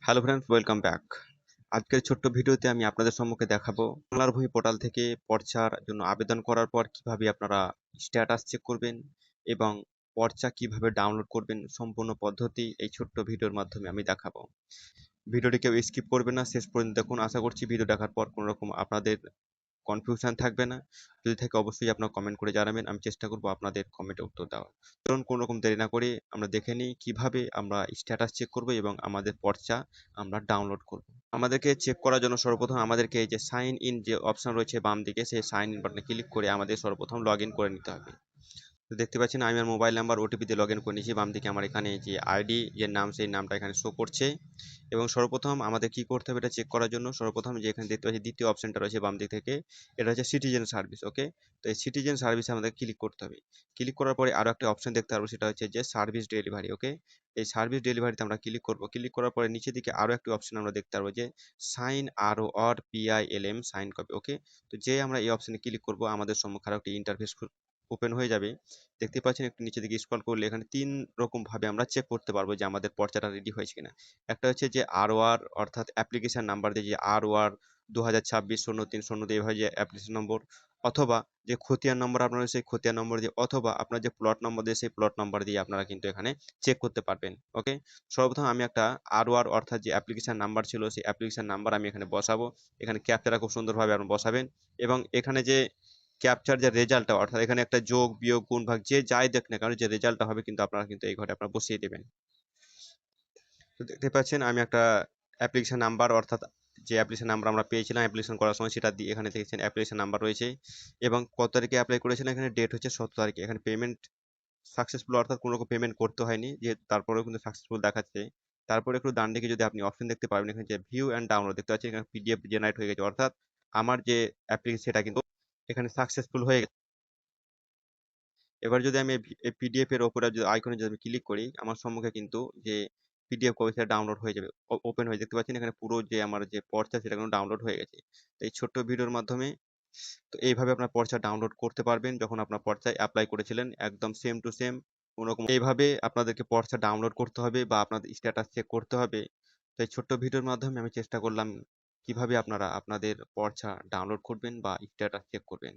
Hello friends, welcome back. আজকের ছোট্ট ভিডিওতে আমি আপনাদের সম্মুখে দেখাবো বাংলার বই পোর্টাল থেকে পর্চার জন্য আবেদন করার পর কিভাবে আপনারা স্ট্যাটাস চেক করবেন এবং পর্চা কিভাবে ডাউনলোড করবেন সম্পূর্ণ পদ্ধতি এই ছোট্ট ভিডিওর মাধ্যমে আমি দেখাবো। ভিডিওটি কেউ স্কিপ করবেন না, শেষ পর্যন্ত দেখুন। আশা করছি ভিডিও দেখার পর কোনো রকম আপনাদের কনফিউশন থাকবে না। যদি থাকে অবশ্যই আপনারা কমেন্ট করে জানাবেন। আমি চেষ্টা করব আপনাদের কমেন্টের উত্তর দেওয়ার। চলুন কোনো রকম দেরি না করে আমরা দেখে নিই কিভাবে আমরা স্ট্যাটাস চেক করব এবং আমাদের পর্চা আমরা ডাউনলোড করব। আমাদেরকে চেক করার জন্য সর্বপ্রথম আমাদেরকে এই যে সাইন ইন যে অপশন রয়েছে বাম দিকে, সেই সাইন ইন বাটনে ক্লিক করে আমাদের সর্বপ্রথম লগইন করে নিতে হবে। তো দেখতে পাচ্ছেন আমি আমার মোবাইল নাম্বার ওটিপি দিয়ে লগইন করে নিয়েছি। বাম দিকে আমার এখানে যে আইডি যে নাম, সেই নামটা এখানে শো করছে। এবং সর্বপ্রথম আমাদের কি করতে হবে এটা চেক করার জন্য, সর্বপ্রথম যে এখানে দেখতে পাচ্ছি দ্বিতীয় অপশনটা রয়েছে বাম দিক থেকে, এটা হচ্ছে সিটিজেন সার্ভিস। ওকে, তো এই সিটিজেন সার্ভিসে আমাদের ক্লিক করতে হবে। ক্লিক করার পরে আরো একটা অপশন দেখতে পারবো, সেটা হচ্ছে যে সার্ভিস ডেলিভারি। ওকে, এই সার্ভিস ডেলিভারিতে আমরা ক্লিক করব। ক্লিক করার পরে নিচের দিকে আরো একটি অপশন আমরা দেখতে পারবো যে সাইন আর or PILM sign copy. Okay, তো যে আমরা এই অপশনে ক্লিক করব আমাদের সম্মুখে আরো একটি ইন্টারফেস ওপেন হয়ে যাবে। দেখতে পাচ্ছেন একটু নিচের দিকে স্ক্রল করলে এখানে তিন রকম ভাবে আমরা চেক করতে পারবো যে আমাদের পর্চাটা রেডি হয়েছে কিনা। একটা হচ্ছে যে আরওআর অর্থাৎ অ্যাপ্লিকেশন নাম্বার দিয়ে যে আরওআর 2026-03-02 এইভাবে যে অ্যাপ্লিকেশন নম্বর, অথবা যে খতিয়ান নম্বর আপনার সেই খতিয়ান নম্বর দিয়ে, অথবা আপনার যে প্লট নম্বর দিয়ে সেই প্লট নম্বর দিয়ে আপনারা কিন্তু এখানে চেক করতে পারবেন। ওকে, সর্বপ্রথম আমি একটা আরওআর অর্থাৎ যে অ্যাপ্লিকেশন নাম্বার ছিল সেই অ্যাপ্লিকেশন নাম্বার আমি এখানে বসাবো। এখানে ক্যাপচাটা খুব সুন্দরভাবে আপনি বসাবেন এবং এখানে যে ক্যাপচার যে রেজাল্টটা অর্থাৎ এখানে একটা যোগ বিয়োগ গুণ ভাগ যে যাই দেখ না কারণ যে রেজাল্টটা হবে কিন্তু আপনারা কিন্তু এই ঘরে আপনারা বসিয়ে দেবেন। তো দেখতে পাচ্ছেন আমি একটা অ্যাপ্লিকেশন নাম্বার অর্থাৎ যে অ্যাপ্লিকেশন নাম্বার আমরা পেয়েছিলাম অ্যাপ্লিকেশন করার সময় সেটা দিয়ে এখানে দেখছেন অ্যাপ্লিকেশন নাম্বার রয়েছে এবং কত তারিখে অ্যাপ্লাই করেছেন, এখানে ডেট হচ্ছে 17 তারিখে। এখানে পেমেন্ট সাকসেসফুল অর্থাৎ কোনো রকম পেমেন্ট করতে হয়নি, যে তারপরেও কিন্তু সাকসেসফুল দেখাচ্ছে। তারপরে একটু ডান দিকে যদি আপনি অপশন দেখতে পাবেন এখানে যে ভিউ অ্যান্ড ডাউনলোড দেখতে পাচ্ছেন, এখানে পিডিএফ জেনারেট হয়ে গেছে অর্থাৎ আমার যে অ্যাপ্লিকেশন সেটা কিন্তু এখানে সাকসেসফুল হয়ে গেছে। এবার যদি আমি এই পিডিএফ এর উপরে যদি আইকনে যদি আমি ক্লিক করি আমার সম্মুখে কিন্তু যে পিডিএফ কপি সেটা ডাউনলোড হয়ে যাবে, ওপেন হয়ে দেখতে পাচ্ছেন এখানে পুরো যে আমার যে পর্চা সেটা কিন্তু ডাউনলোড হয়ে গেছে। তো এই ছোট্ট ভিডিওর মাধ্যমে তো এইভাবে আপনার পর্চা ডাউনলোড করতে পারবেন যখন আপনার পর্চায় অ্যাপ্লাই করেছিলেন, একদম সেম টু সেম কোনোরকম এইভাবে আপনাদেরকে পর্চা ডাউনলোড করতে হবে বা আপনাদের স্ট্যাটাস চেক করতে হবে। তো এই ছোট্ট ভিডিওর মাধ্যমে আমি চেষ্টা করলাম কিভাবে আপনারা আপনাদের পর্চা ডাউনলোড করবেন বা স্ট্যাটাস চেক করবেন।